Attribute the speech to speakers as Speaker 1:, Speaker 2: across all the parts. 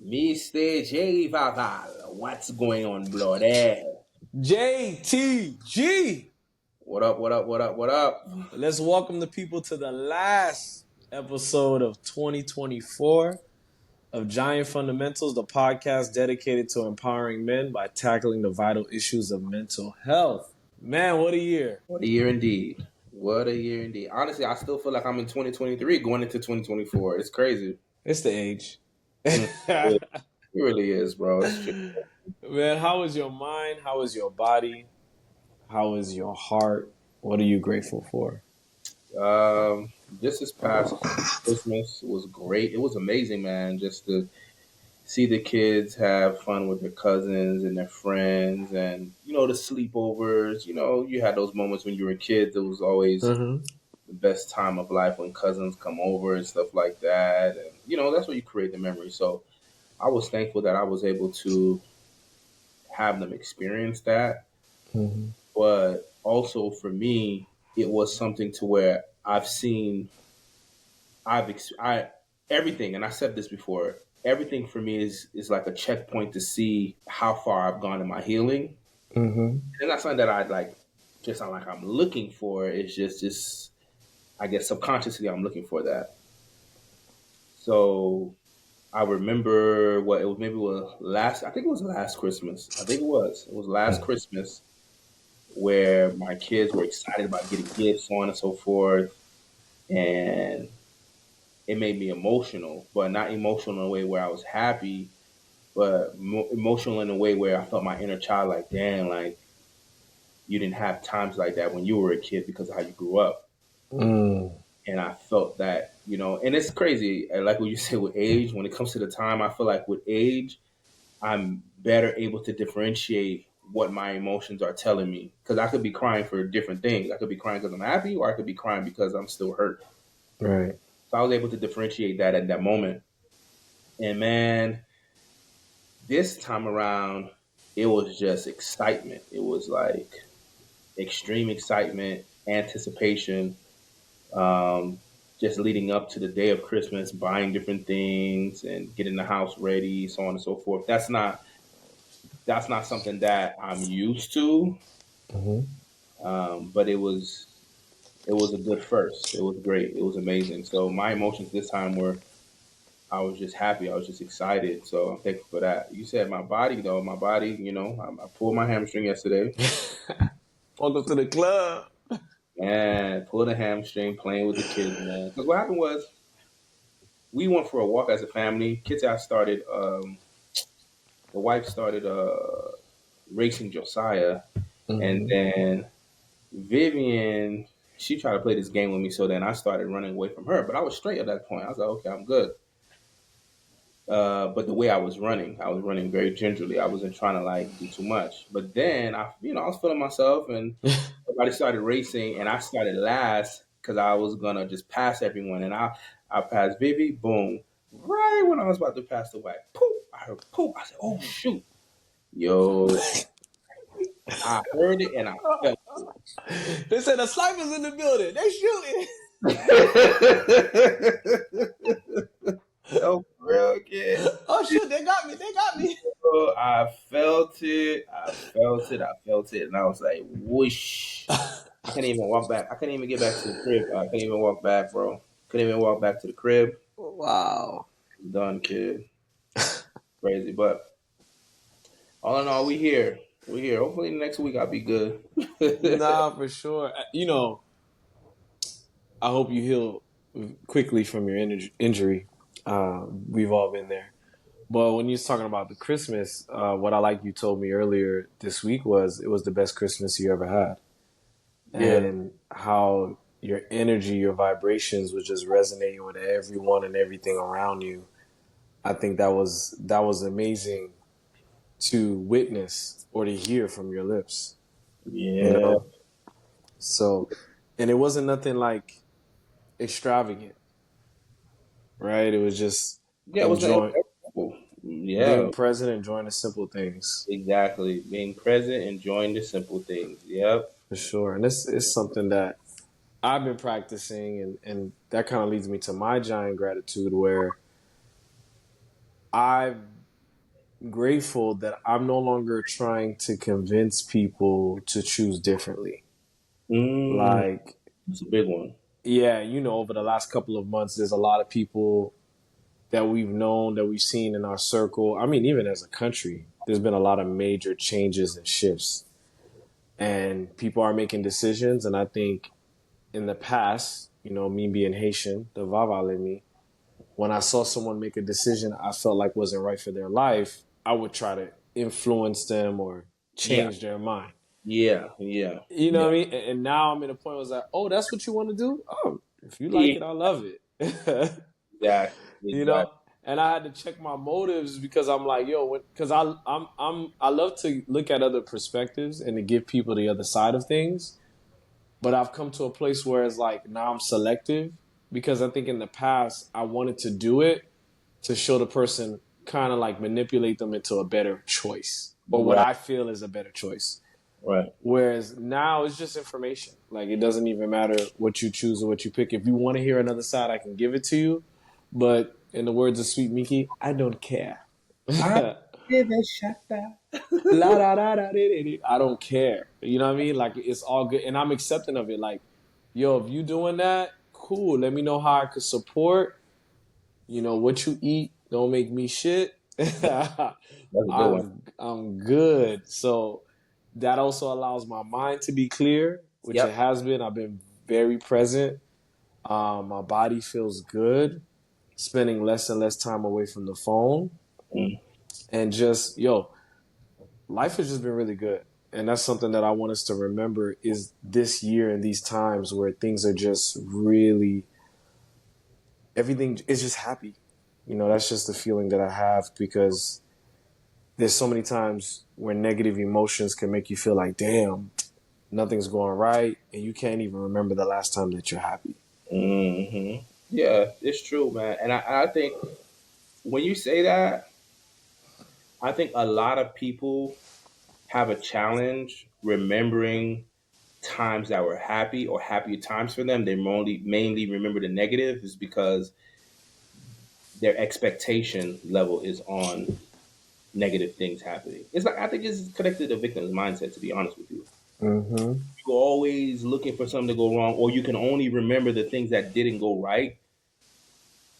Speaker 1: Mr. Jerry Vaval, what's going on, bloody?
Speaker 2: JTG.
Speaker 1: What up, what up, what up, what up?
Speaker 2: Let's welcome the people to the last episode of 2024 of Giant Fundamentals, the podcast dedicated to empowering men by tackling the vital issues of mental health. Man, what a year.
Speaker 1: What a year indeed. What a year indeed. Honestly, I still feel like I'm in 2023 going into 2024. It's crazy.
Speaker 2: It's the age.
Speaker 1: It really is, bro. It's true.
Speaker 2: Man, how is your mind? How is your body? How is your heart? What are you grateful for?
Speaker 1: This past Christmas was great. It was amazing, man. Just to see the kids have fun with their cousins and their friends and the sleepovers. You had those moments when you were a kid. It was always
Speaker 2: Mm-hmm.
Speaker 1: the best time of life when cousins come over and stuff like that, and that's where you create the memory. So I was thankful that I was able to have them experience that.
Speaker 2: Mm-hmm.
Speaker 1: But also for me, it was something to where I everything, and I said this before. Everything for me is like a checkpoint to see how far I've gone in my healing.
Speaker 2: Mm-hmm.
Speaker 1: And not something that I'd like, just not like I'm looking for. It's just I guess subconsciously I'm looking for that. So I remember what it was. Maybe it was last. I think it was last Christmas. I think it was. It was last Christmas where my kids were excited about getting gifts, so on and so forth, and it made me emotional, but not emotional in a way where I was happy, but emotional in a way where I felt my inner child like, damn, like you didn't have times like that when you were a kid because of how you grew up.
Speaker 2: Mm.
Speaker 1: And I felt that, and it's crazy. Like what you said with age, when it comes to the time, I feel like with age, I'm better able to differentiate what my emotions are telling me. Because I could be crying for different things. I could be crying because I'm happy, or I could be crying because I'm still hurt.
Speaker 2: Right.
Speaker 1: So I was able to differentiate that at that moment. And man, this time around, it was just excitement. It was like extreme excitement, anticipation, um, just leading up to the day of Christmas, buying different things and getting the house ready, so on and so forth. That's not something that I'm used to,
Speaker 2: Mm-hmm.
Speaker 1: but it was a good first. It was great. It was amazing. So my emotions this time were I was just happy. I was just excited. So I'm thankful for that. You said my body though. My body, I pulled my hamstring yesterday.
Speaker 2: Welcome to the club.
Speaker 1: Man, pulled a hamstring playing with the kids, man. Because what happened was we went for a walk as a family. Kids I started. The wife started racing Josiah, and
Speaker 2: Mm-hmm.
Speaker 1: then Vivian, she tried to play this game with me, so then I started running away from her. But I was straight at that point. I was like, okay, I'm good. But the way I was running very gingerly. I wasn't trying to like do too much. But then I was feeling myself, and everybody started racing, and I started last because I was gonna just pass everyone, and I passed Vivi, boom, right when I was about to pass the wife, poof, I heard poof. I said, oh shoot, yo, I heard it and I felt
Speaker 2: They said the snipers in the building. They shooting.
Speaker 1: it. No, for real, kid.
Speaker 2: Oh shoot! They got me. They got me.
Speaker 1: So I felt it. I felt it. I felt it. And I was like, whoosh. I couldn't even walk back. I couldn't even get back to the crib. I couldn't even walk back, bro. Couldn't even walk back to the crib.
Speaker 2: Wow.
Speaker 1: Done, kid. Crazy. But all in all, we here. We here. Hopefully next week I'll be good.
Speaker 2: Nah, for sure. I hope you heal quickly from your injury. We've all been there. But when you was talking about the Christmas, what I like you told me earlier this week was it was the best Christmas you ever had,
Speaker 1: Yeah.
Speaker 2: and how your energy, your vibrations was just resonating with everyone and everything around you. I think that was amazing to witness or to hear from your lips. You
Speaker 1: Yeah.
Speaker 2: know, so and it wasn't nothing like extravagant, right? It was just
Speaker 1: Yeah, it was
Speaker 2: enjoying
Speaker 1: simple. Yeah,
Speaker 2: being present, enjoying the simple things.
Speaker 1: exactly. Being present, enjoying the simple things. Yep.
Speaker 2: For sure. And this is something that I've been practicing, and that kind of leads me to my giant gratitude where I'm grateful that I'm no longer trying to convince people to choose differently.
Speaker 1: Mm,
Speaker 2: Like,
Speaker 1: it's a big one.
Speaker 2: yeah, over the last couple of months, there's a lot of people that we've known, that we've seen in our circle. I mean, even as a country, there's been a lot of major changes and shifts, and people are making decisions. And I think in the past, me being Haitian, the Vaval in me, when I saw someone make a decision I felt like wasn't right for their life, I would try to influence them or
Speaker 1: Yeah,
Speaker 2: change their mind.
Speaker 1: yeah, yeah,
Speaker 2: You know
Speaker 1: yeah.
Speaker 2: what I mean? And now I'm in a point where it's like, oh, that's what you want to do? Oh, if you like
Speaker 1: Yeah,
Speaker 2: it, I love it.
Speaker 1: exactly,
Speaker 2: you know?
Speaker 1: exactly.
Speaker 2: And I had to check my motives because I'm like, yo, because I love to look at other perspectives and to give people the other side of things. But I've come to a place where it's like now I'm selective because I think in the past I wanted to do it to show the person, kind of like manipulate them into a better choice or what
Speaker 1: Right,
Speaker 2: I feel is a better choice.
Speaker 1: right.
Speaker 2: Whereas now it's just information. Like it doesn't even matter what you choose or what you pick. If you want to hear another side, I can give it to you. But in the words of Sweet Mickey, I don't care.
Speaker 1: I
Speaker 2: La
Speaker 1: did that shut that.
Speaker 2: da da da da I don't care. You know what I mean? Like it's all good, and I'm accepting of it. Like, yo, if you doing that, cool. Let me know how I could support. What you eat. Don't make me shit.
Speaker 1: That's a good one.
Speaker 2: I'm good. So that also allows my mind to be clear, which it
Speaker 1: Yep.
Speaker 2: has been. I've been very present. My body feels good. Spending less and less time away from the phone,
Speaker 1: Mm,
Speaker 2: and just life has just been really good. And that's something that I want us to remember is this year and these times where things are just really everything is just happy. That's just the feeling that I have because there's so many times where negative emotions can make you feel like, damn, nothing's going right, and you can't even remember the last time that you're happy.
Speaker 1: hmm Yeah, it's true, man. And I think when you say that, I think a lot of people have a challenge remembering times that were happy or happier times for them. They mainly remember the negative is because their expectation level is on negative things happening. It's like I think it's connected to the victim's mindset. To be honest with you,
Speaker 2: Mm-hmm.
Speaker 1: you're always looking for something to go wrong, or you can only remember the things that didn't go right,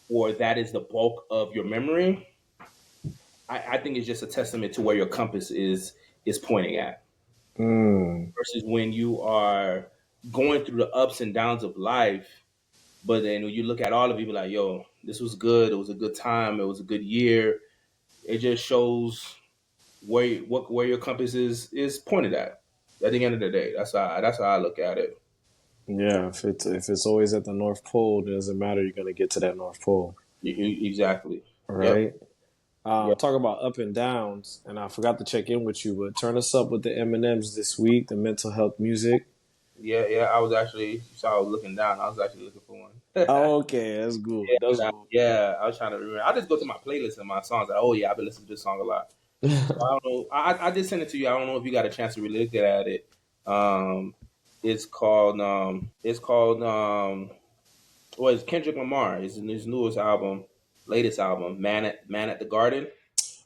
Speaker 1: or that is the bulk of your memory. I think it's just a testament to where your compass is pointing at.
Speaker 2: Mm.
Speaker 1: Versus when you are going through the ups and downs of life, but then when you look at all of it, you be like, yo, this was good. It was a good time. It was a good year. It just shows where your compass is pointed at. At the end of the day, that's how I look at it.
Speaker 2: Yeah, if it's always at the North Pole, it doesn't matter. You're gonna get to that North Pole,
Speaker 1: Exactly. Yep.
Speaker 2: right?
Speaker 1: Yep.
Speaker 2: Talk about up and downs, and I forgot to check in with you, but turn us up with the M&Ms this week, the mental health music.
Speaker 1: Yeah. Yeah. I was actually, you saw I was looking down. I was actually looking for one.
Speaker 2: Oh, okay, that's good. That's good.
Speaker 1: Yeah. I was trying to remember. I just go to my playlist and my songs. Like, oh yeah, I've been listening to this song a lot. So I don't know. I did send it to you. I don't know if you got a chance to really look at it. Um, it's called well, it's Kendrick Lamar. It's his newest album, latest album, Man at the Garden.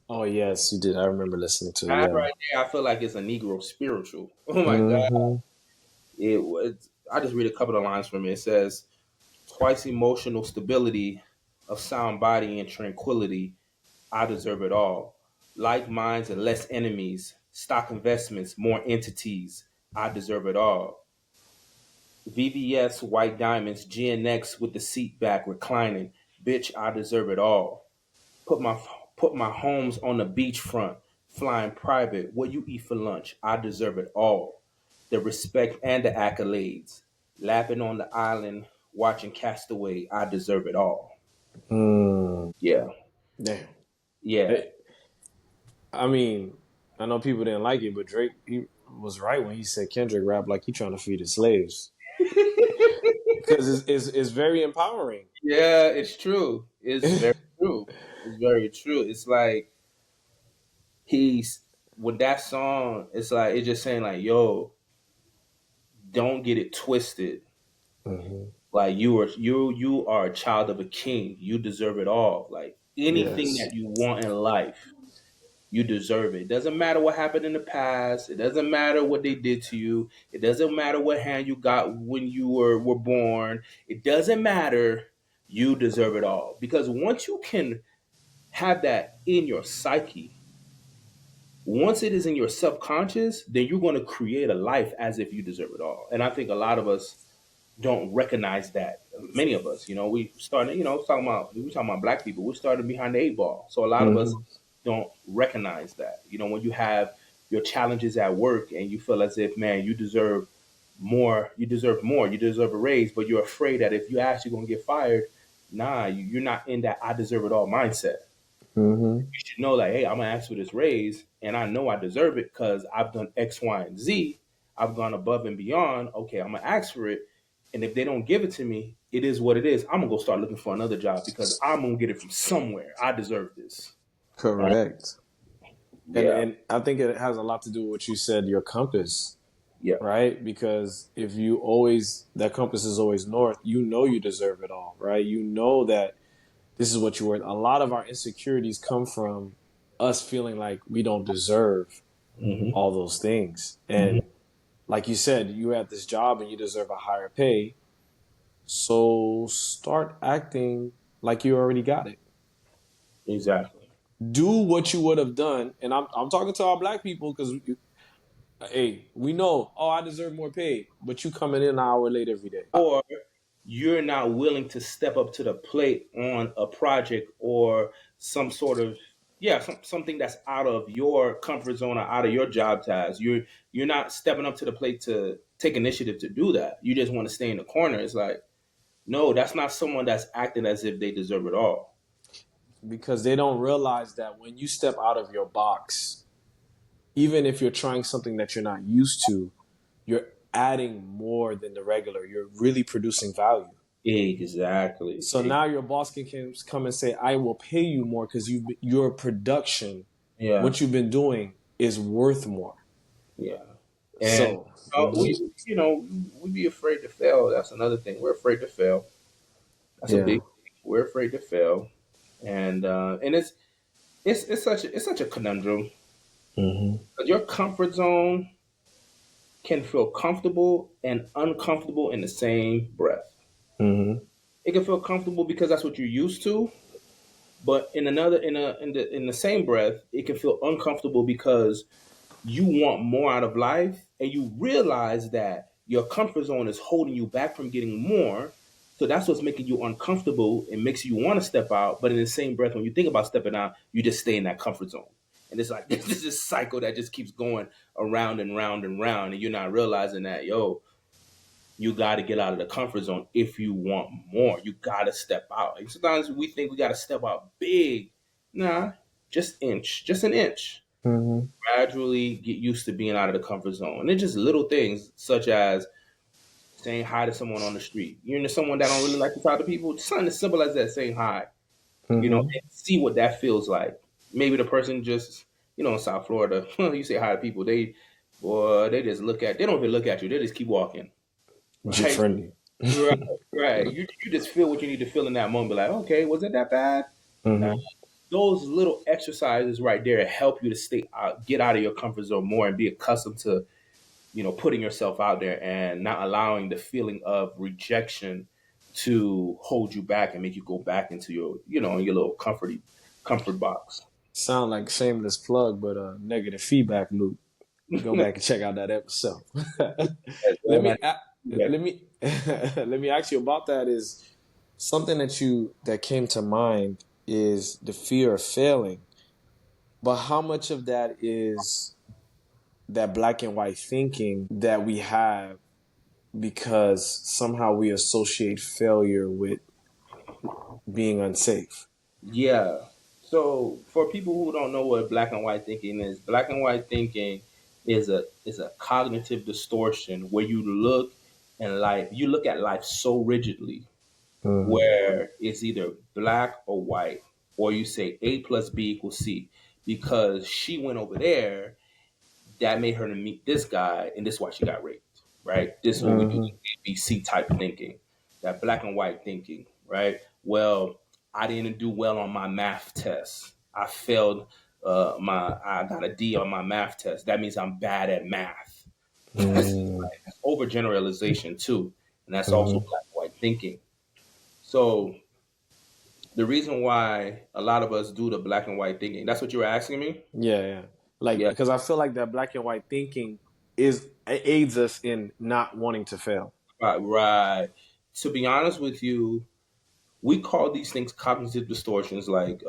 Speaker 2: Oh yes, you did. I remember listening to it.
Speaker 1: That
Speaker 2: Yeah.
Speaker 1: right there, I feel like it's a Negro spiritual. Oh my God.
Speaker 2: Mm-hmm.
Speaker 1: It was. I just read a couple of lines from it. It says, "Twice emotional stability, of sound body and tranquility. I deserve it all. Like minds and less enemies. Stock investments, more entities. I deserve it all. VVS, white diamonds, GNX with the seat back reclining. Bitch, I deserve it all. Put my put my homes on the beachfront, flying private. What you eat for lunch? I deserve it all. The respect and the accolades. Lapping on the island, watching Castaway. I deserve it all. Yeah,
Speaker 2: Damn.
Speaker 1: yeah.
Speaker 2: I mean, I know people didn't like it, but Drake he was right when he said Kendrick rap like he trying to feed his slaves because it's very empowering.
Speaker 1: Yeah, it's true. It's very true. It's very true. It's like he's with that song. It's like it's just saying like, yo, don't get it twisted.
Speaker 2: Hmm.
Speaker 1: Like you are a child of a king. You deserve it all. Like Anything
Speaker 2: Yes.
Speaker 1: that you want in life, you deserve it. It doesn't matter what happened in the past. It doesn't matter what they did to you. It doesn't matter what hand you got when you were born. It doesn't matter. You deserve it all. Because once you can have that in your psyche, once it is in your subconscious, then you're going to create a life as if you deserve it all. And I think a lot of us don't recognize that. Many of us, we started, talking about black people. We started behind the eight ball, so a lot of us
Speaker 2: Hmm.
Speaker 1: don't recognize that. When you have your challenges at work and you feel as if, man, you deserve more, you deserve a raise, but you're afraid that if you actually gonna get fired, nah, you're not in that I deserve it all mindset.
Speaker 2: Hmm.
Speaker 1: You should know, like, hey, I'm gonna ask for this raise, and I know I deserve it because I've done X, Y, and Z. I've gone above and beyond. Okay, I'm gonna ask for it, and if they don't give it to me, it is what it is. I'm gonna go start looking for another job because I'm gonna get it from somewhere. I deserve this. Right?
Speaker 2: Correct. And
Speaker 1: Yeah.
Speaker 2: and I think it has a lot to do with what you said, your compass,
Speaker 1: Yeah.
Speaker 2: right? Because if you always that compass is always north, you know you deserve it all, right? You know that this is what you're worth. A lot of our insecurities come from us feeling like we don't deserve
Speaker 1: Hmm.
Speaker 2: all those things.
Speaker 1: Hmm.
Speaker 2: And like you said, you at this job and you deserve a higher pay. So start acting like you already got it.
Speaker 1: Exactly.
Speaker 2: Do what you would have done. And I'm talking to our black people because, hey, we know, oh, I deserve more pay, but you coming in an hour late every day.
Speaker 1: Or you're not willing to step up to the plate on a project or some sort of something that's out of your comfort zone or out of your job task. You're not stepping up to the plate to take initiative to do that. You just want to stay in the corner. It's like, no, that's not someone that's acting as if they deserve it all.
Speaker 2: Because they don't realize that when you step out of your box, even if you're trying something that you're not used to, you're adding more than the regular. You're really producing value.
Speaker 1: Exactly.
Speaker 2: So now your boss can come and say, "I will pay you more because your production,
Speaker 1: Yeah.
Speaker 2: what you've been doing, is worth more."
Speaker 1: Yeah. And
Speaker 2: So, mhm.
Speaker 1: we be afraid to fail. That's another thing. We're afraid to fail. That's a
Speaker 2: Yeah.
Speaker 1: big thing. We're afraid to fail. And it's such a conundrum.
Speaker 2: Hmm.
Speaker 1: 'Cause your comfort zone can feel comfortable and uncomfortable in the same breath.
Speaker 2: Hmm.
Speaker 1: It can feel comfortable because that's what you're used to, but in the same breath, it can feel uncomfortable because you want more out of life and you realize that your comfort zone is holding you back from getting more. So that's what's making you uncomfortable. It makes you want to step out, but in the same breath, when you think about stepping out, you just stay in that comfort zone. And it's like this is this cycle that just keeps going around and round and round, and you're not realizing that, you got to get out of the comfort zone if you want more. You got to step out. And sometimes we think we got to step out big. Nah, just an inch.
Speaker 2: Hmm.
Speaker 1: Gradually get used to being out of the comfort zone. And it's just little things such as saying hi to someone on the street. You're into someone that don't really like to talk to people. Just something as simple as that, saying hi.
Speaker 2: Hmm.
Speaker 1: And see what that feels like. Maybe the person just, in South Florida, you say hi to people. They just they don't even look at you. They just keep walking.
Speaker 2: G
Speaker 1: Right?
Speaker 2: friendly.
Speaker 1: Right. Right. You just feel what you need to feel in that moment. Be like, okay, was it that bad? Nah.
Speaker 2: Hmm.
Speaker 1: Those little exercises right there help you to get out of your comfort zone more and be accustomed to, putting yourself out there and not allowing the feeling of rejection to hold you back and make you go back into your little comfort box.
Speaker 2: Sound like shameless plug, but negative feedback loop. Go back and check out that episode. let me a-
Speaker 1: Yeah.
Speaker 2: let me let me ask you about that. Is something that came to mind is the fear of failing, but how much of that is that black and white thinking that we have because somehow we associate failure with being unsafe?
Speaker 1: Yeah. So for people who don't know what black and white thinking is, black and white thinking is a cognitive distortion where you look at life so rigidly,
Speaker 2: Mm-hmm.
Speaker 1: where it's either black or white, or you say A plus B equals C because she went over there, that made her to meet this guy, and this is why she got raped, right? This is what we do,
Speaker 2: Mm-hmm.
Speaker 1: ABC type thinking, that black and white thinking, right? Well, I didn't do well on my math test. I got a D on my math test. That means I'm bad at math.
Speaker 2: Mm,
Speaker 1: That's overgeneralization too, and that's also
Speaker 2: hmm.
Speaker 1: black and white thinking. So the reason why a lot of us do the black and white thinking, that's what you were asking me?
Speaker 2: Yeah, yeah. Like,
Speaker 1: Yeah,
Speaker 2: because I feel like that black and white thinking is aids us in not wanting to fail.
Speaker 1: right, right. To be honest with you, we call these things cognitive distortions, like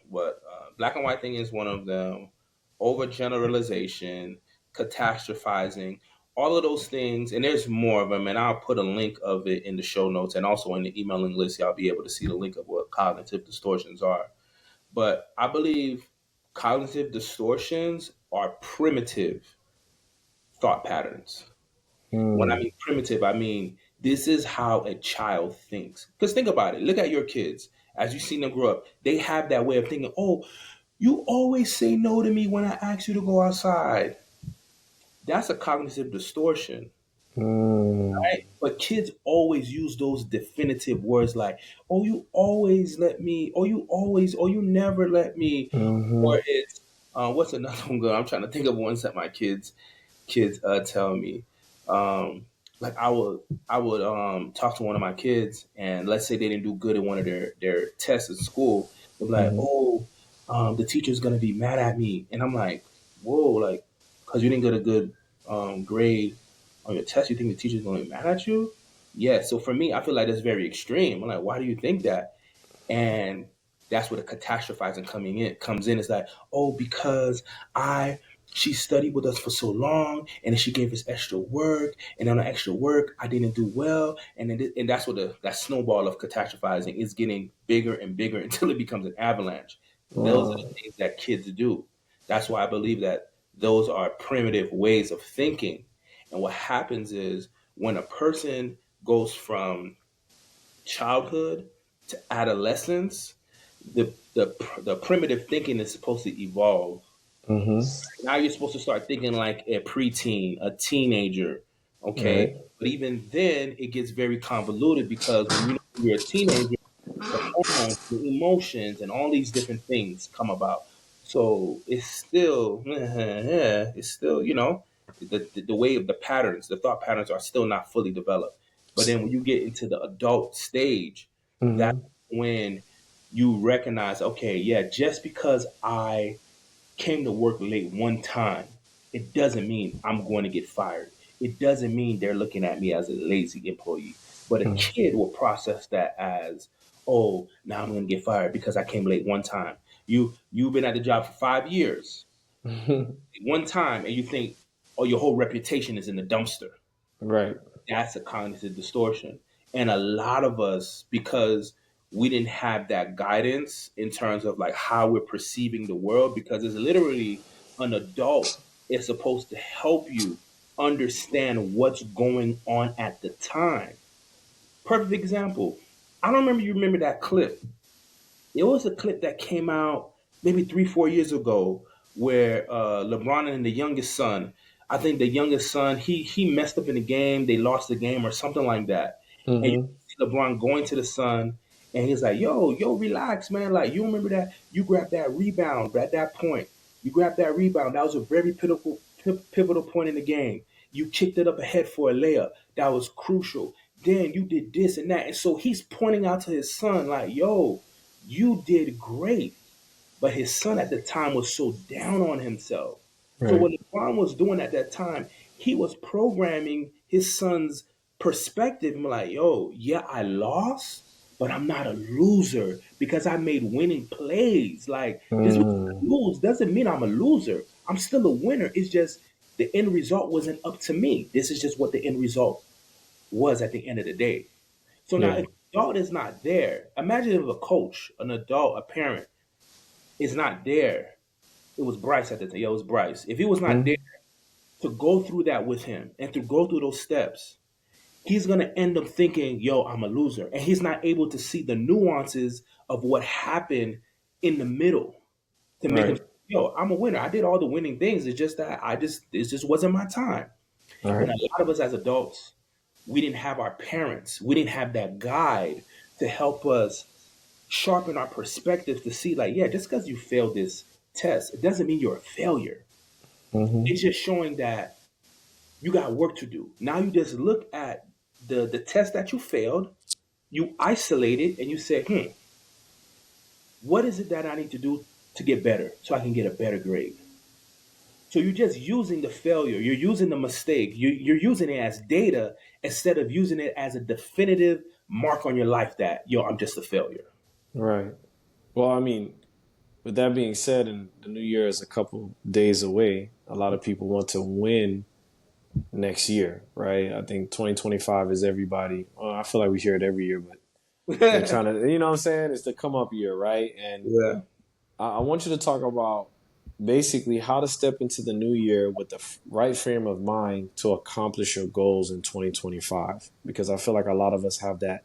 Speaker 1: what black and white thing is one of them, overgeneralization, catastrophizing, all of those things, and there's more of them, and I'll put a link of it in the show notes and also in the emailing list. Y'all be able to see the link of what cognitive distortions are. But I believe cognitive distortions are primitive thought patterns. When I
Speaker 2: Mm,
Speaker 1: mean primitive, I mean this is how a child thinks. Because think about it. Look at your kids. As you see them grow up, they have that way of thinking, oh, you always say no to me when I ask you to go outside. That's a cognitive distortion,
Speaker 2: mm,
Speaker 1: right? But kids always use those definitive words like, oh, you always let me, or you always, or you never let me,
Speaker 2: hmm.
Speaker 1: or it's, what's another one good? I'm trying to think of ones that my kids tell me. Um, like I would talk to one of my kids, and let's say they didn't do good in one of their tests in school. They're like,
Speaker 2: Hmm.
Speaker 1: "Oh, the teacher's gonna be mad at me," and I'm like, "Whoa, like, because you didn't get a good grade on your test, you think the teacher's gonna be mad at you?" Yeah. So for me, I feel like that's very extreme. I'm like, "Why do you think that?" And that's where the catastrophizing coming in comes in. It's like, oh, because I she studied with us for so long, and then she gave us extra work, and on the extra work, I didn't do well, and then and that's what that snowball of catastrophizing is getting bigger and bigger until it becomes an avalanche. Those are the
Speaker 2: Mm,
Speaker 1: things that kids do. That's why I believe that those are primitive ways of thinking. And what happens is when a person goes from childhood to adolescence, the primitive thinking is supposed to evolve.
Speaker 2: hmm.
Speaker 1: Now you're supposed to start thinking like a preteen, a teenager, okay?
Speaker 2: Right.
Speaker 1: But even then, it gets very convoluted because when you're a teenager, the hormones, the emotions, and all these different things come about. So it's still, yeah, it's still, the way of the patterns, the thought patterns are still not fully developed. But then when you get into the adult stage, that's
Speaker 2: Hmm.
Speaker 1: when you recognize, okay, yeah, just because I came to work late one time, it doesn't mean I'm going to get fired. It doesn't mean they're looking at me as a lazy employee. But a kid will process that as, oh, now I'm going to get fired because I came late one time. You've been at the job for 5 years, one time, and you think, oh, your whole reputation is in the dumpster.
Speaker 2: Right.
Speaker 1: That's a cognitive distortion. And a lot of us, because we didn't have that guidance in terms of like how we're perceiving the world, because it's literally an adult is supposed to help you understand what's going on at the time. Perfect example. I don't remember you remember that clip. It was a clip that came out maybe 3, 4 years ago where LeBron and the youngest son, I think the youngest son, he messed up in the game. They lost the game or something like that. And you
Speaker 2: Hmm.
Speaker 1: see LeBron going to the son, and he's like, yo, relax, man. Like, you remember that? You grabbed that rebound at that point. You grabbed that rebound. That was a very pivotal point in the game. You kicked it up ahead for a layup. That was crucial. Then you did this and that. And so he's pointing out to his son, like, yo, you did great. But his son at the time was so down on himself. So
Speaker 2: Right.
Speaker 1: what LeBron was doing at that time, he was programming his son's perspective. I'm like, yo, yeah, I lost, but I'm not a loser because I made winning plays. Like, just because I
Speaker 2: Mm,
Speaker 1: lose doesn't mean I'm a loser. I'm still a winner. It's just the end result wasn't up to me. This is just what the end result was at the end of the day. So now,
Speaker 2: yeah.
Speaker 1: if the adult is not there, imagine if a coach, an adult, a parent is not there. It was Bryce at the time. Yeah, it was Bryce. If he was not there
Speaker 2: Mm,
Speaker 1: to go through that with him and to go through those steps, he's gonna end up thinking, "Yo, I'm a loser," and he's not able to see the nuances of what happened in the middle to make him,
Speaker 2: right.
Speaker 1: "Yo, I'm a winner. I did all the winning things. It's just that this just wasn't my time."
Speaker 2: All
Speaker 1: And
Speaker 2: right.
Speaker 1: a lot of us as adults, we didn't have our parents. We didn't have that guide to help us sharpen our perspective to see, like, yeah, just because you failed this test, it doesn't mean you're a failure.
Speaker 2: Mm-hmm.
Speaker 1: It's just showing that you got work to do. Now you just look at the test that you failed, you isolate it, and you say, what is it that I need to do to get better so I can get a better grade? So you're just using the failure, you're using the mistake, you're using it as data instead of using it as a definitive mark on your life that, yo, I'm just a failure.
Speaker 2: Right. Well, I mean, with that being said, and the new year is a couple days away, a lot of people want to win next year, right? I think 2025 is everybody. Well, I feel like we hear it every year, but they're trying to, you know what I'm saying? It's the come up year, right? And
Speaker 1: Yeah.
Speaker 2: I want you to talk about basically how to step into the new year with the right frame of mind to accomplish your goals in 2025. Because I feel like a lot of us have that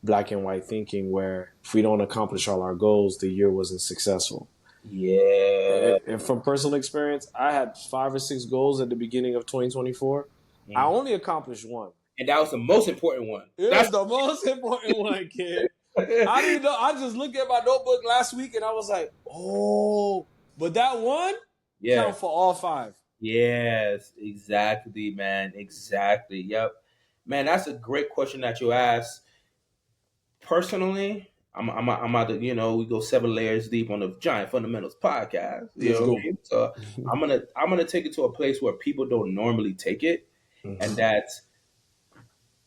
Speaker 2: black and white thinking where if we don't accomplish all our goals, the year wasn't successful.
Speaker 1: Yeah.
Speaker 2: And from personal experience, I had 5 or 6 goals at the beginning of 2024. I
Speaker 1: Mm.
Speaker 2: only accomplished one.
Speaker 1: And that was the most important one.
Speaker 2: It
Speaker 1: That's
Speaker 2: was the most important one, kid. I didn't know. I just looked at my notebook last week and I was like, oh, but that one
Speaker 1: yeah.
Speaker 2: count for all 5.
Speaker 1: Yes, exactly, man. Exactly. Yep. Man, that's a great question that you asked. Personally, I'm out to, we go 7 layers deep on the Giant Fundamentals podcast. You
Speaker 2: Let's
Speaker 1: know what I
Speaker 2: go.
Speaker 1: mean? So I'm gonna take it to a place where people don't normally take it, and
Speaker 2: Mm-hmm.
Speaker 1: that's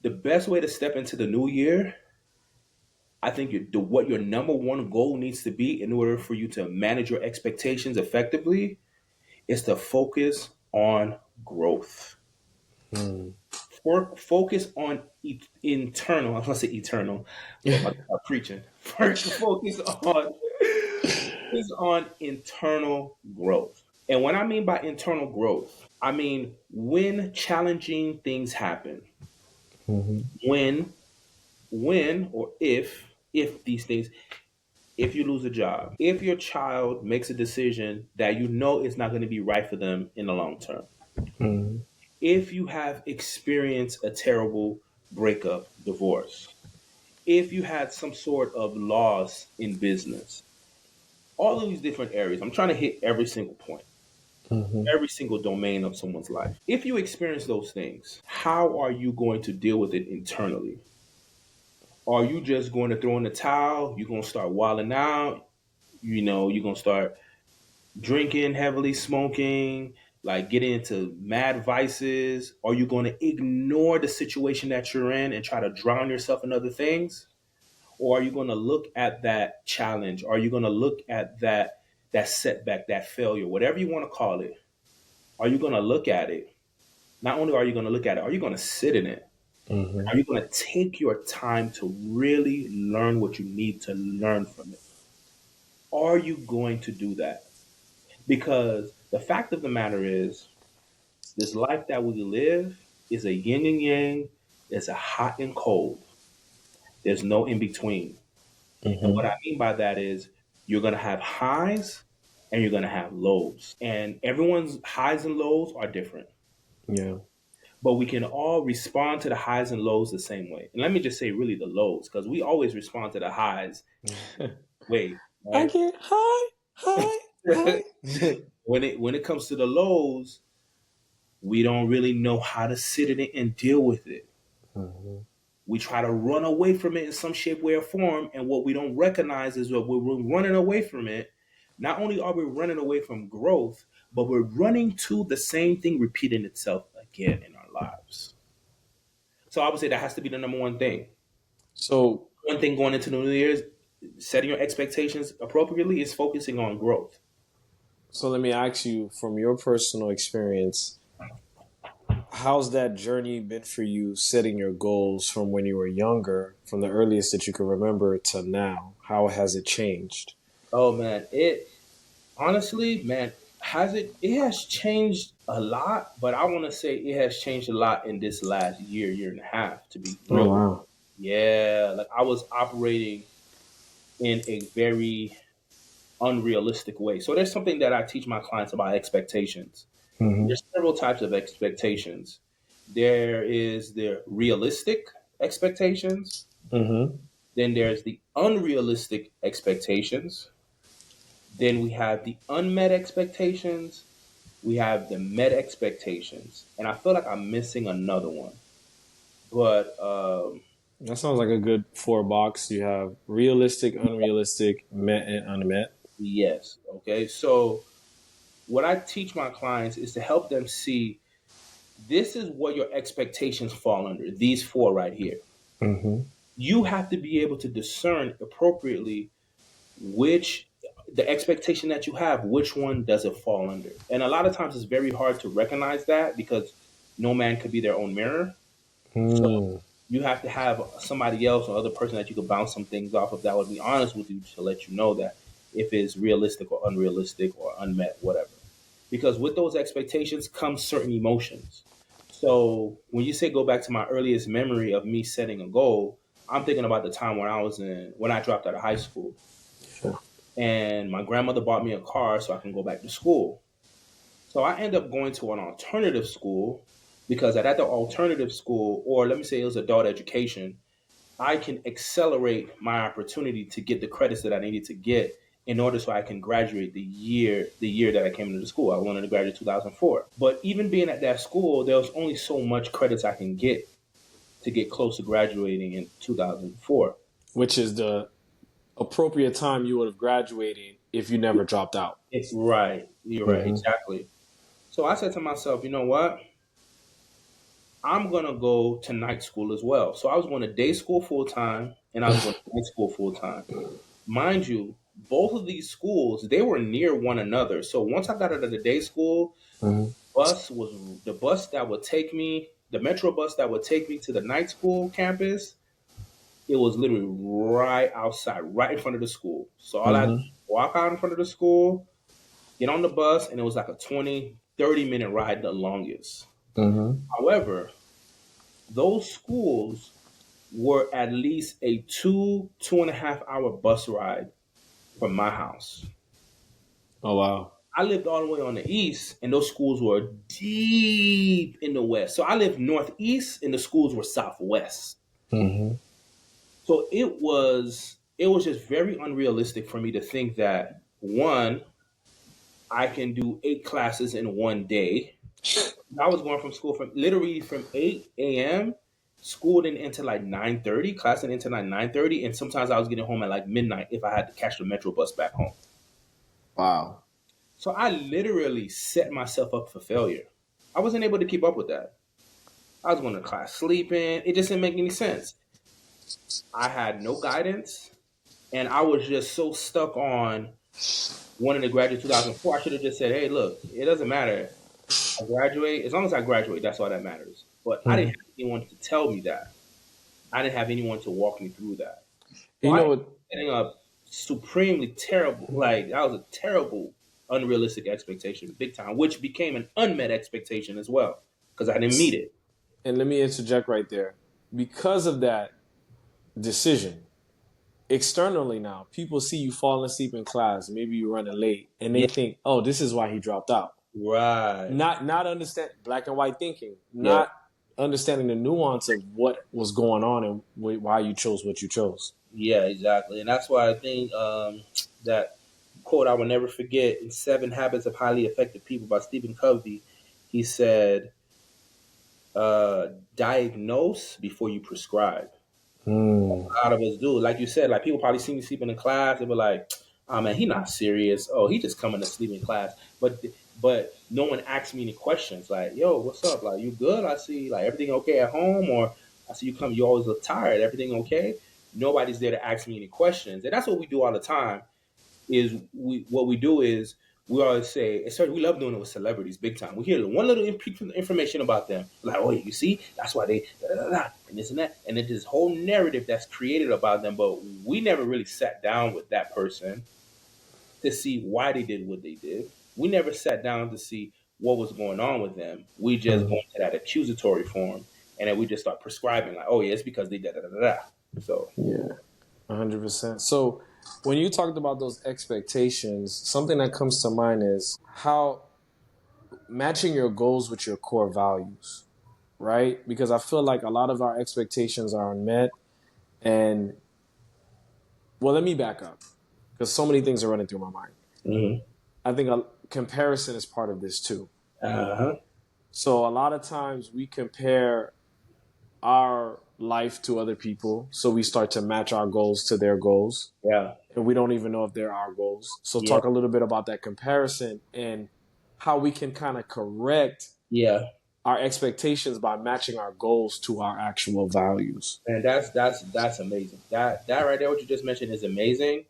Speaker 1: the best way to step into the new year. I think what your number one goal needs to be in order for you to manage your expectations effectively is to focus on growth.
Speaker 2: Mm-hmm.
Speaker 1: Focus on internal. I was gonna say eternal. Well, I'm not preaching. Focus on internal growth. And what I mean by internal growth, I mean when challenging things happen,
Speaker 2: Mm-hmm.
Speaker 1: when or if these things, if you lose a job, if your child makes a decision that you know is not going to be right for them in the long term,
Speaker 2: Mm-hmm.
Speaker 1: if you have experienced a terrible breakup, divorce, if you had some sort of loss in business, all of these different areas, I'm trying to hit every single point,
Speaker 2: Mm-hmm.
Speaker 1: every single domain of someone's life. If you experience those things, how are you going to deal with it internally? Are you just going to throw in the towel? You're going to start wilding out? You're going to start drinking heavily, smoking, like getting into mad vices? Are you going to ignore the situation that you're in and try to drown yourself in other things? Or are you going to look at that challenge? Are you going to look at that setback, that failure, whatever you want to call it? Are you going to look at it? Not only are you going to look at it, are you going to sit in it?
Speaker 2: Mm-hmm.
Speaker 1: Are you going to take your time to really learn what you need to learn from it? Are you going to do that? Because the fact of the matter is, this life that we live is a yin and yang, it's a hot and cold. There's no in between. And what
Speaker 2: Mm-hmm.
Speaker 1: I mean by that is you're going to have highs and you're going to have lows. And everyone's highs and lows are different.
Speaker 2: Yeah.
Speaker 1: But we can all respond to the highs and lows the same way. And let me just say, really, the lows, because we always respond to the highs way,
Speaker 2: I
Speaker 1: right?
Speaker 2: get high, high, high.
Speaker 1: When it comes to the lows, we don't really know how to sit in it and deal with it.
Speaker 2: Mm-hmm.
Speaker 1: We try to run away from it in some shape, way, or form. And what we don't recognize is that we're running away from it. Not only are we running away from growth, but we're running to the same thing repeating itself again in our lives. So I would say that has to be the number one thing.
Speaker 2: So,
Speaker 1: One thing going into the new year's, setting your expectations appropriately is focusing on growth.
Speaker 2: so let me ask you from your personal experience, how's that journey been for you setting your goals from when you were younger, from the earliest that you can remember to now? How has it changed?
Speaker 1: Oh man, it honestly, man, it has changed a lot, but I want to say it has changed a lot in this last year and a half, to be
Speaker 2: Oh,
Speaker 1: real with
Speaker 2: wow.
Speaker 1: you. Yeah, like I was operating in a very unrealistic way. So there's something that I teach my clients about expectations.
Speaker 2: Mm-hmm.
Speaker 1: There's several types of expectations. There is the realistic expectations,
Speaker 2: Mm-hmm.
Speaker 1: Then there's the unrealistic expectations. Then we have the unmet expectations. We have the met expectations. And I feel like I'm missing another one. But
Speaker 2: That sounds like a good four box. You have realistic, unrealistic, met, and unmet.
Speaker 1: yes. Okay. So what I teach my clients is to help them see this is what your expectations fall under, these four right here.
Speaker 2: Mm-hmm.
Speaker 1: You have to be able to discern appropriately which the expectation that you have, which one does it fall under. And a lot of times it's very hard to recognize that because no man could be their own mirror. So
Speaker 2: Mm.
Speaker 1: you have to have somebody else or other person that you could bounce some things off of that would be honest with you to let you know that if it's realistic or unrealistic or unmet, whatever. Because with those expectations comes certain emotions. So when you say go back to my earliest memory of me setting a goal, I'm thinking about the time when I dropped out of high school
Speaker 2: Sure.
Speaker 1: and my grandmother bought me a car so I can go back to school. So I ended up going to an alternative school because at the alternative school, or let me say it was adult education, I can accelerate my opportunity to get the credits that I needed to get in order so I can graduate the year that I came into the school. I wanted to graduate 2004. But even being at that school, there was only so much credits I can get to get close to graduating in 2004.
Speaker 2: Which is the appropriate time you would have graduated if you never dropped out.
Speaker 1: It's right. You're right.
Speaker 2: Mm-hmm.
Speaker 1: Exactly. So I said to myself, you know what? I'm gonna go to night school as well. So I was going to day school full time and I was going to night school full time. Mind you, both of these schools they were near one another. So once I got out of the day school,
Speaker 2: Mm-hmm.
Speaker 1: bus was the bus that would take me, the metro bus that would take me to the night school campus. It was literally right outside, right in front of the school. So all I had to do
Speaker 2: Mm-hmm.
Speaker 1: was walk out in front of the school, get on the bus, and it was like a 20-30 minute ride, the longest.
Speaker 2: Mm-hmm.
Speaker 1: However, those schools were at least a 2.5 hour bus ride from my house.
Speaker 2: Oh wow.
Speaker 1: I lived all the way on the east, and those schools were deep in the west. So I lived northeast, and the schools were southwest.
Speaker 2: Mm-hmm.
Speaker 1: So it was just very unrealistic for me to think that one, I can do 8 classes in one day. I was going from school from literally from 8 a.m. School didn't enter like 9:30. Class didn't enter like 9:30, and sometimes I was getting home at like midnight if I had to catch the metro bus back home.
Speaker 2: Wow.
Speaker 1: So I literally set myself up for failure. I wasn't able to keep up with that. I was going to class sleeping. It just didn't make any sense. I had no guidance, and I was just so stuck on wanting to graduate 2004. I should have just said, "Hey, look, it doesn't matter. I graduate as long as I graduate. That's all that matters." But I didn't
Speaker 2: Mm-hmm.
Speaker 1: have anyone to tell me that. I didn't have anyone to walk me through that. So
Speaker 2: You
Speaker 1: I
Speaker 2: know
Speaker 1: ended
Speaker 2: what?
Speaker 1: up setting up supremely terrible. Like that was a terrible, unrealistic expectation, big time, which became an unmet expectation as well because I didn't meet it.
Speaker 2: And let me interject right there. Because of that decision, externally now, people see you falling asleep in class, maybe you're running late, and they
Speaker 1: Yeah,
Speaker 2: think, "Oh, this is why he dropped out."
Speaker 1: right.
Speaker 2: Not understand black and white thinking,
Speaker 1: Yeah,
Speaker 2: not understanding the nuance of what was going on and why you chose what you chose.
Speaker 1: yeah, exactly. And that's why I think that quote I will never forget in Seven Habits of Highly Effective People by Stephen Covey. He said, "Diagnose before you prescribe."
Speaker 2: Mm.
Speaker 1: A lot of us do. Like you said, like people probably see me sleeping in class. They be like, "Oh man, he not serious. Oh, he just coming to sleep in class." But no one asks me any questions. Like, "Yo, what's up? Like, you good? I see. Like, everything okay at home? Or I see you come. You always look tired. Everything okay?" Nobody's there to ask me any questions, and that's what we do all the time is what we do is we always say, especially we love doing it with celebrities big time. We hear one little information about them, like, oh, you see, that's why they da, da, da, da, and this and that, and then this whole narrative that's created about them. But we never really sat down with that person to see why they did what they did. We never sat down to see what was going on with them. We just go
Speaker 2: Mhm.
Speaker 1: into that accusatory form, and then we just start prescribing, like, oh yeah, it's because they da da da da. Da. So
Speaker 2: Yeah, 100%. So when you talked about those expectations, something that comes to mind is how matching your goals with your core values, right? Because I feel like a lot of our expectations are unmet, and Well, let me back up because so many things are running through my mind.
Speaker 1: Mm-hmm.
Speaker 2: I think a comparison is part of this too.
Speaker 1: Uh-huh.
Speaker 2: So a lot of times we compare our life to other people, so we start to match our goals to their goals,
Speaker 1: Yeah.
Speaker 2: and we don't even know if they're our goals. So
Speaker 1: Yeah.
Speaker 2: talk a little bit about that comparison and how we can kind of correct
Speaker 1: Yeah.
Speaker 2: our expectations by matching our goals to our actual values.
Speaker 1: And that's amazing. That right there, what you just mentioned, is amazing.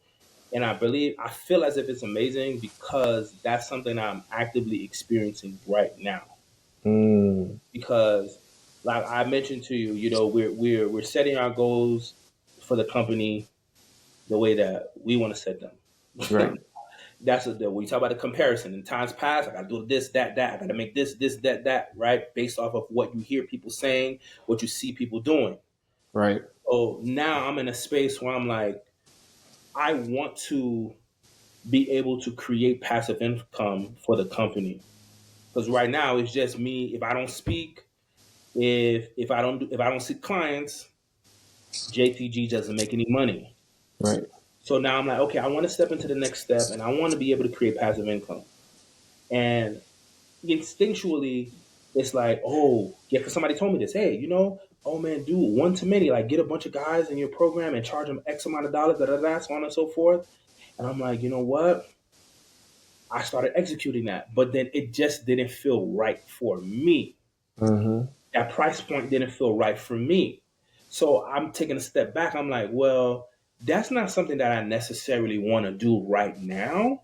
Speaker 1: And I feel as if it's amazing because that's something I'm actively experiencing right now.
Speaker 2: Mm,
Speaker 1: Because, like I mentioned to you, we're setting our goals for the company the way that we want to set them.
Speaker 2: right,
Speaker 1: That's what we talk about the comparison. In times past, I got to do this, that, that. I got to make this, that, right? Based off of what you hear people saying, what you see people doing.
Speaker 2: right.
Speaker 1: So now I'm in a space where I'm like, I want to be able to create passive income for the company. Because right now it's just me. If I don't speak, if I don't see clients, JTG doesn't make any money.
Speaker 2: Right.
Speaker 1: So now I'm like, okay, I want to step into the next step, and I want to be able to create passive income. And instinctually, it's like, oh, yeah, because somebody told me this. Hey, oh man, do one to many. Like, get a bunch of guys in your program and charge them X amount of dollars, da da da, so on and so forth. And I'm like, you know what? I started executing that, but then it just didn't feel right for me.
Speaker 2: Mm-hmm.
Speaker 1: That price point didn't feel right for me. So I'm taking a step back. I'm like, well, that's not something that I necessarily want to do right now.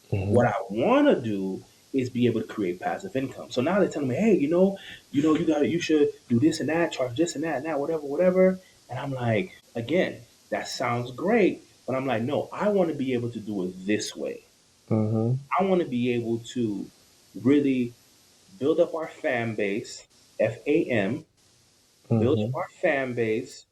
Speaker 1: What
Speaker 2: Mm-hmm.
Speaker 1: I want to do is be able to create passive income. So now they're telling me, hey, you should do this and that, charge this and that, whatever, whatever. And I'm like, again, that sounds great, but I'm like, no, I want to be able to do it this way.
Speaker 2: Mm-hmm.
Speaker 1: I want to be able to really build up our fan base, FAM, build up
Speaker 2: Mm-hmm.
Speaker 1: our fan base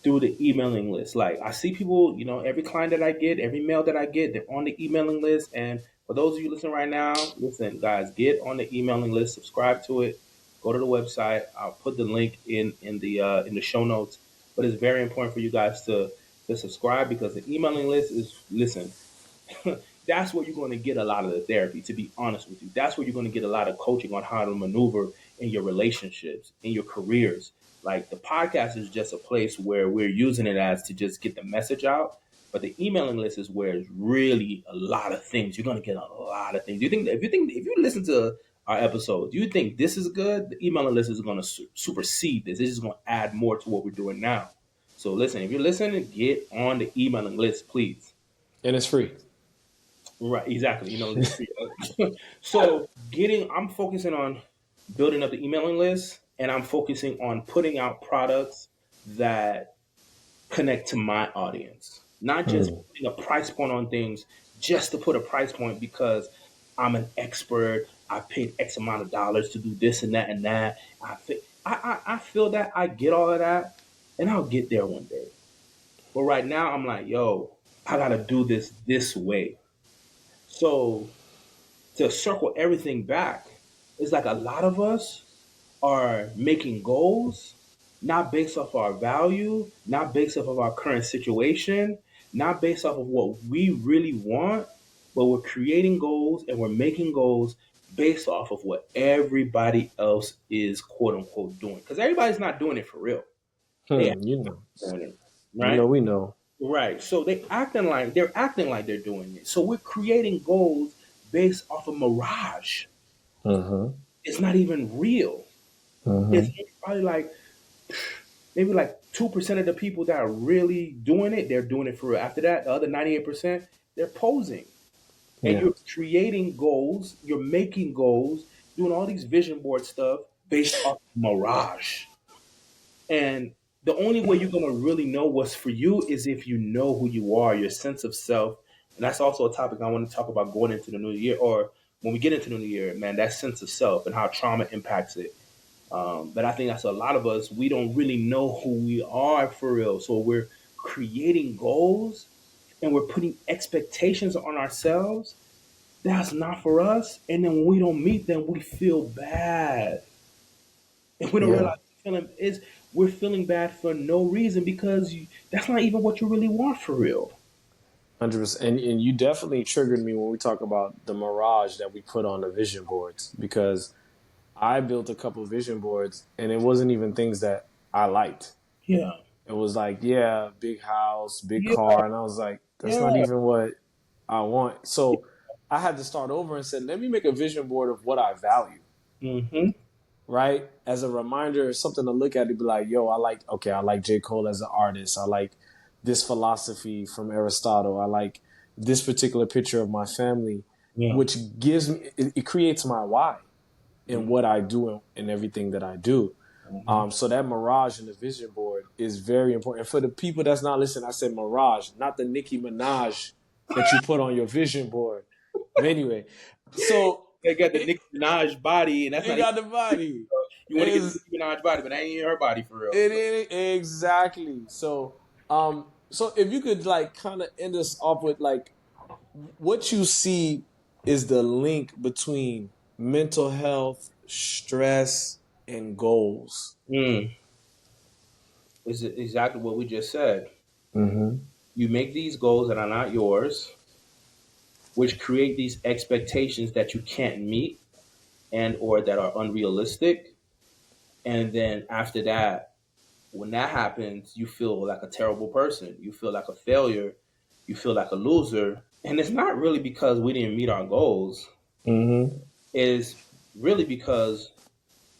Speaker 1: through the emailing list. Like I see people, every client that I get, every mail that I get, they're on the emailing list. And for those of you listening right now, listen, guys, get on the emailing list, subscribe to it, go to the website. I'll put the link in the show notes. But it's very important for you guys to subscribe because the emailing list is listen, that's where you're going to get a lot of the therapy, to be honest with you. That's where you're going to get a lot of coaching on how to maneuver in your relationships, in your careers. Like the podcast is just a place where we're using it as to just get the message out. But the emailing list is where it's really a lot of things. You're going to get a lot of things. If you listen to our episode, do you think this is good? The emailing list is going to supersede this. It's just going to add more to what we're doing now. So listen, if you're listening, get on the emailing list, please.
Speaker 2: And it's free.
Speaker 1: Right, exactly. It's free. So I'm focusing on building up the emailing list, and I'm focusing on putting out products that connect to my audience, not just
Speaker 2: Mm.
Speaker 1: putting a price point on things just to put a price point because I'm an expert. I paid X amount of dollars to do this and that and that. I feel that I get all of that, and I'll get there one day. But right now, I'm like, yo, I gotta do this way. So to circle everything back, it's like a lot of us are making goals not based off our value, not based off of our current situation, not based off of what we really want, but we're creating goals and we're making goals based off of what everybody else is quote unquote doing. Because everybody's not doing it for real. They
Speaker 2: Hmm.
Speaker 1: are doing it, right?
Speaker 2: We know.
Speaker 1: Right. So they're acting like they're doing it. So we're creating goals based off of mirage.
Speaker 2: Mm-hmm.
Speaker 1: It's not even real. It's
Speaker 2: Mm-hmm.
Speaker 1: probably like maybe like 2% of the people that are really doing it, they're doing it for real. After that, the other 98%, they're posing. And
Speaker 2: Yeah.
Speaker 1: you're creating goals, you're making goals, doing all these vision board stuff based off mirage. And the only way you're gonna really know what's for you is if you know who you are, your sense of self. And that's also a topic I want to talk about going into the new year, or when we get into the new year, man, that sense of self and how trauma impacts it. But I think that's a lot of us, we don't really know who we are for real. So we're creating goals and we're putting expectations on ourselves. That's not for us. And then when we don't meet them, we feel bad. And we don't
Speaker 2: Yeah.
Speaker 1: realize we're feeling bad for no reason because that's not even what you really want for real.
Speaker 2: 100%. And you definitely triggered me when we talk about the mirage that we put on the vision boards, because I built a couple of vision boards and it wasn't even things that I liked.
Speaker 1: Yeah.
Speaker 2: It was like, yeah, big house, big
Speaker 1: Yeah.
Speaker 2: car. And I was like, that's not
Speaker 1: Yeah.
Speaker 2: even what I want. So I had to start over and said, let me make a vision board of what I value,
Speaker 1: Mm-hmm.
Speaker 2: right? As a reminder, something to look at to be like, yo, I like J. Cole as an artist. I like this philosophy from Aristotle. I like this particular picture of my family,
Speaker 1: Yeah.
Speaker 2: which gives me, it creates my why in
Speaker 1: Mm-hmm.
Speaker 2: what I do and everything that I do.
Speaker 1: Mm-hmm.
Speaker 2: So that mirage in the vision board is very important. And for the people that's not listening, I said mirage, not the Nicki Minaj that you put on your vision board. But anyway, so
Speaker 1: They got the
Speaker 2: it,
Speaker 1: Nicki Minaj body, and that's
Speaker 2: it
Speaker 1: not even.
Speaker 2: got the body.
Speaker 1: You want to get the
Speaker 2: Is
Speaker 1: Nicki Minaj body, but that ain't her body for real.
Speaker 2: it is exactly. So if you could like kind of end us off with like what you see is the link between mental health, stress, and goals.
Speaker 1: Mm. Is exactly what we just said.
Speaker 2: Mm-hmm.
Speaker 1: You make these goals that are not yours, which create these expectations that you can't meet and or that are unrealistic. And then after that, when that happens, you feel like a terrible person. You feel like a failure. You feel like a loser. And it's not really because we didn't meet our goals.
Speaker 2: Mm-hmm.
Speaker 1: It's really because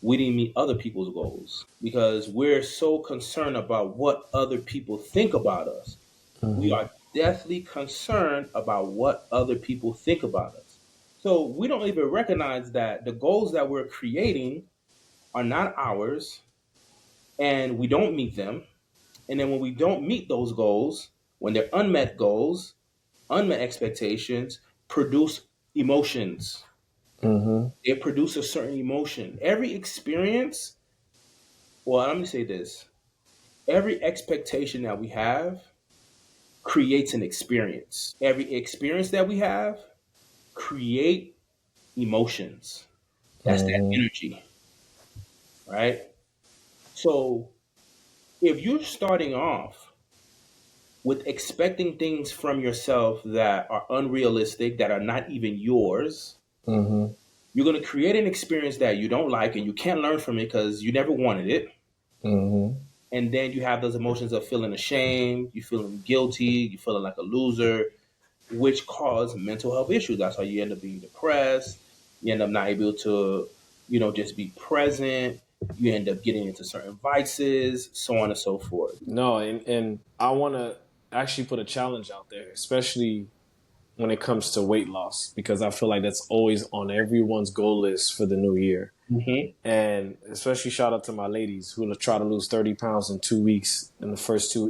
Speaker 1: we didn't meet other people's goals. Because we're so concerned about what other people think about us. We
Speaker 2: Mm-hmm.
Speaker 1: are deathly concerned about what other people think about us. So we don't even recognize that the goals that we're creating are not ours and we don't meet them. And then when we don't meet those goals, when they're unmet goals, unmet expectations produce emotions.
Speaker 2: Mm-hmm.
Speaker 1: They produce a certain emotion. Every experience, well, let me say this, every expectation that we have creates an experience. Every experience that we have create emotions. That's that
Speaker 2: Mm-hmm.
Speaker 1: energy, right? So if you're starting off with expecting things from yourself that are unrealistic, that are not even yours,
Speaker 2: Mm-hmm.
Speaker 1: you're going to create an experience that you don't like and you can't learn from it because you never wanted it.
Speaker 2: Mm-hmm.
Speaker 1: And then you have those emotions of feeling ashamed, you feeling guilty, you feeling like a loser, which cause mental health issues. That's how you end up being depressed. You end up not able to, just be present. You end up getting into certain vices, so on and so forth.
Speaker 2: No, and I want to actually put a challenge out there, especially when it comes to weight loss, because I feel like that's always on everyone's goal list for the new year.
Speaker 1: Mm-hmm.
Speaker 2: And especially shout out to my ladies who will try to lose 30 pounds in 2 weeks in the first 2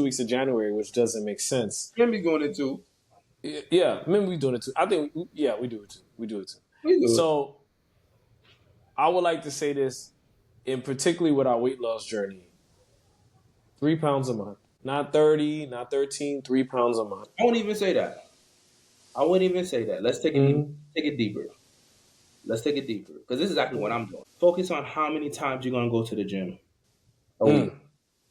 Speaker 2: weeks of January, which doesn't make sense.
Speaker 1: Can be going into
Speaker 2: Yeah, maybe we doing it too. I think yeah, we do it too. We do it too.
Speaker 1: we do it.
Speaker 2: So I would like to say this, in particularly with our weight loss journey: 3 pounds a month, not 30, not 13, 3 pounds a month.
Speaker 1: I won't even say that. I wouldn't even say that. Let's take it deep.
Speaker 2: Mm-hmm.
Speaker 1: Take it deeper. Let's take it deeper because this is exactly what I'm doing. Focus on how many times you're gonna go to the gym a week.
Speaker 2: Mm.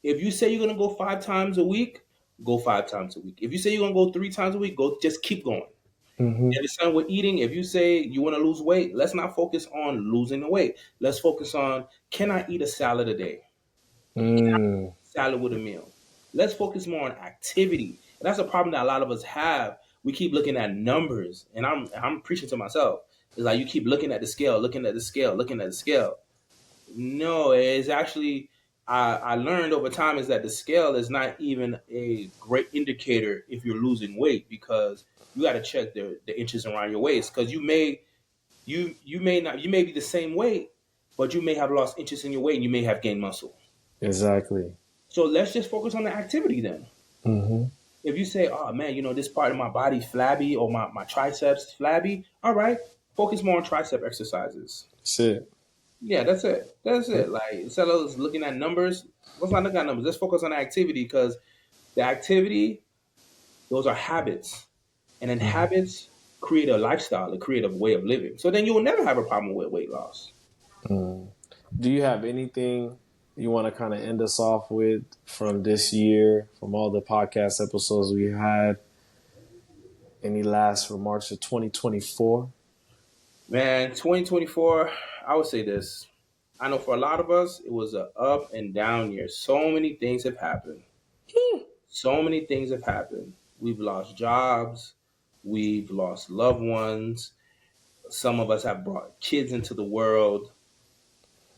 Speaker 1: If you say you're gonna go 5 times a week, go 5 times a week. If you say you're gonna go 3 times a week, go just keep going.
Speaker 2: Mm-hmm.
Speaker 1: And the same with eating. If you say you want to lose weight, let's not focus on losing the weight. Let's focus on, can I eat a salad a day?
Speaker 2: Mm.
Speaker 1: Salad with a meal. Let's focus more on activity. And that's a problem that a lot of us have. We keep looking at numbers, and I'm preaching to myself. It's like you keep looking at the scale, looking at the scale, looking at the scale. No, it's actually I learned over time is that the scale is not even a great indicator if you're losing weight because you got to check the inches around your waist because you may not you may be the same weight, but you may have lost inches in your weight and you may have gained muscle.
Speaker 2: Exactly.
Speaker 1: So let's just focus on the activity then.
Speaker 2: Mm-hmm.
Speaker 1: If you say, oh man, this part of my body's flabby or my triceps flabby, all right, focus more on tricep exercises.
Speaker 2: That's it.
Speaker 1: Yeah, that's it. That's
Speaker 2: Yep.
Speaker 1: it. Like instead of us looking at numbers, let's not look at numbers. Let's focus on the activity because the activity, those are habits. And then
Speaker 2: Mm-hmm.
Speaker 1: habits create a lifestyle, they create a way of living. So then you will never have a problem with weight loss.
Speaker 2: Mm. Do you have anything you want to kind of end us off with from this year, from all the podcast episodes we had? Any last remarks for 2024?
Speaker 1: Man, 2024, I would say this. I know for a lot of us, it was a up and down year. So many things have happened. So many things have happened. We've lost jobs. We've lost loved ones. Some of us have brought kids into the world.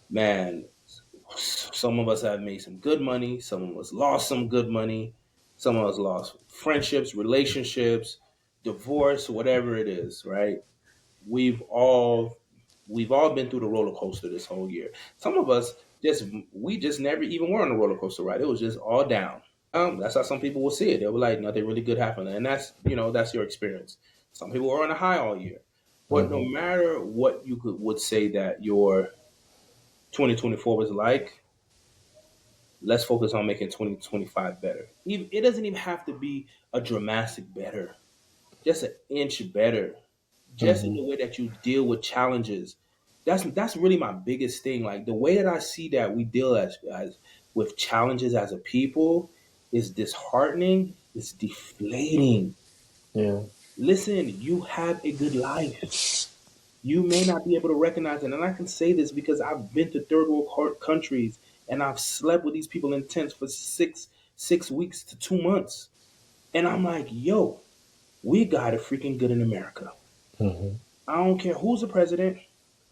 Speaker 1: Man, some of us have made some good money. Some of us lost some good money. Some of us lost friendships, relationships, divorce, whatever it is, right? We've all we've all been through the roller coaster this whole year. Some of us just never even were on a roller coaster ride. It was just all down. That's how some people will see it. They'll be like, nothing really good happened. And that's your experience. Some people are on a high all year. But no
Speaker 2: Mm-hmm.
Speaker 1: matter what would say that your 2024 was like, let's focus on making 2025 better. It doesn't even have to be a dramatic better, just an inch better, just in
Speaker 2: Mm-hmm.
Speaker 1: the way that you deal with challenges. That's really my biggest thing. Like the way that I see that we deal as with challenges as a people is disheartening, it's deflating.
Speaker 2: Yeah.
Speaker 1: Listen, you have a good life. You may not be able to recognize it, and I can say this because I've been to third world countries and I've slept with these people in tents for six weeks to 2 months, and I'm like, yo, we got it freaking good in America.
Speaker 2: Mm-hmm.
Speaker 1: I don't care who's the president.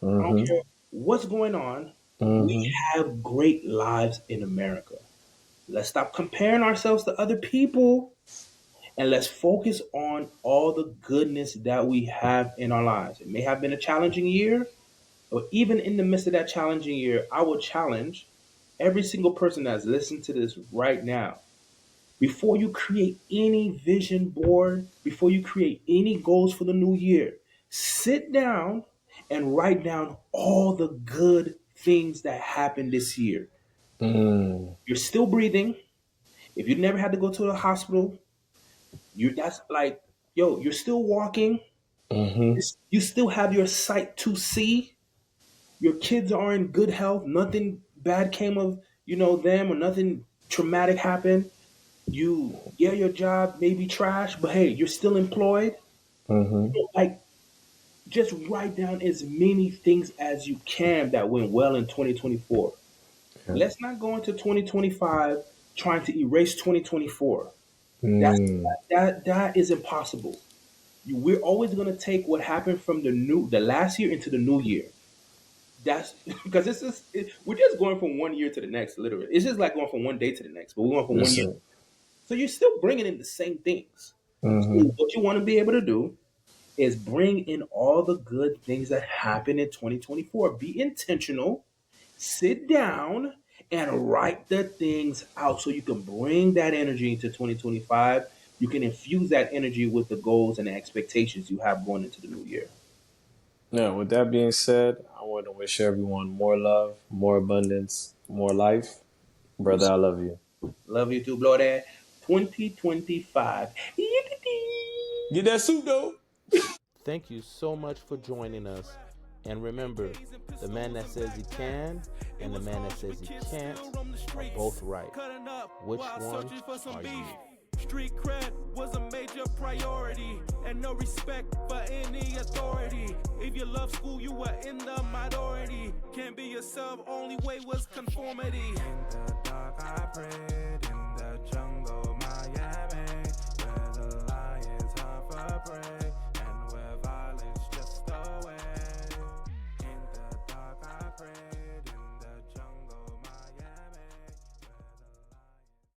Speaker 1: I don't
Speaker 2: Mm-hmm.
Speaker 1: care what's going on. We
Speaker 2: Mm-hmm.
Speaker 1: have great lives in America. Let's stop comparing ourselves to other people and let's focus on all the goodness that we have in our lives. It may have been a challenging year, but even in the midst of that challenging year, I will challenge every single person that's listening to this right now. Before you create any vision board, before you create any goals for the new year, sit down and write down all the good things that happened this year.
Speaker 2: Mm-hmm.
Speaker 1: You're still breathing. If you never had to go to the hospital, that's like, yo, you're still walking.
Speaker 2: Mm-hmm.
Speaker 1: You still have your sight to see. Your kids are in good health. Nothing bad came of them, or nothing traumatic happened. Your job may be trash, but hey, you're still employed.
Speaker 2: Mm-hmm.
Speaker 1: Like, just write down as many things as you can that went well in 2024.
Speaker 2: Yeah.
Speaker 1: Let's not go into 2025 trying to erase 2024. That's
Speaker 2: Mm.
Speaker 1: that is impossible. We're always going to take what happened from the last year into the new year. That's because we're just going from one year to the next. Literally, it's just like going from one day to the next. But we're going from one
Speaker 2: That's
Speaker 1: year.
Speaker 2: it.
Speaker 1: So you're still bringing in the same things. So
Speaker 2: Mm-hmm.
Speaker 1: what you want to be able to do is bring in all the good things that happened in 2024. Be intentional. Sit down and write the things out so you can bring that energy into 2025. You can infuse that energy with the goals and the expectations you have going into the new year.
Speaker 2: Yeah, with that being said, I want to wish everyone more love, more abundance, more life. Brother,
Speaker 1: Yes.
Speaker 2: I love you.
Speaker 1: Love you too, Bloody. 2025.
Speaker 2: Get that soup, though.
Speaker 3: Thank you so much for joining us. And remember, the man that says he can and the man that says he can't are both right. Which one are you?
Speaker 4: Street cred was a major priority, and no respect for any authority. If you love school, you were in the minority. Can't be yourself, only way was conformity. In the dark, I prayed.